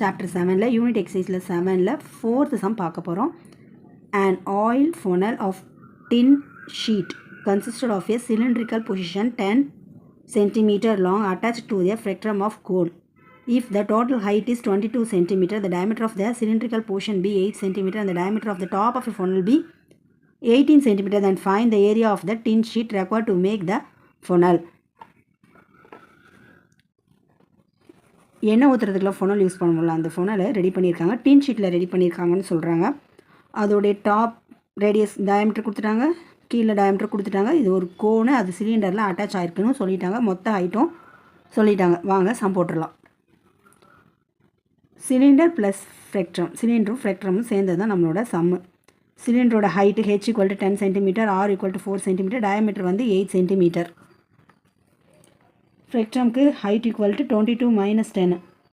Chapter 7ல unit எக்ஸசைஸில் 7ல் 4th some பார்க்க போகிறோம். An oil funnel of tin sheet consisted of a cylindrical position 10 cm long attached to a spectrum of coal. If the total height is 22 cm, the diameter of the cylindrical portion be 8 cm and the diameter of the top of the funnel be 18 cm, then find the area of the tin sheet required to make the funnel. எண்ணெய் ஊற்றுறதுக்குள்ள ஃபொனல் use பண்ணுவோம்ல, அந்த ஃபொனலை ready பண்ணியிருக்காங்க. டின் ஷீட்டில் ready பண்ணியிருக்காங்கன்னு சொல்கிறாங்க. அதோடைய top radius diameter கொடுத்துட்டாங்க, கீழே டயமீட்டர் கொடுத்துட்டாங்க. இது ஒரு கோனு, அது சிலிண்டரில் அட்டாச் ஆகிருக்குன்னு சொல்லிட்டாங்க. மொத்த ஹைட்டும் சொல்லிட்டாங்க. வாங்க சம் போட்டுடலாம். சிலிண்டர் ப்ளஸ் ஃப்ரெக்ட்ரம், சிலிண்டரும் ஃப்ரெக்ட்ரமும் சேர்ந்தது தான் நம்மளோட சம்மு. சிலிண்டரோட height h = 10 cm, r = 4 cm, diameter வந்து 8 cm. ஃப்ரெக்ட்ரம்க்கு ஹைட் = 22 - 10.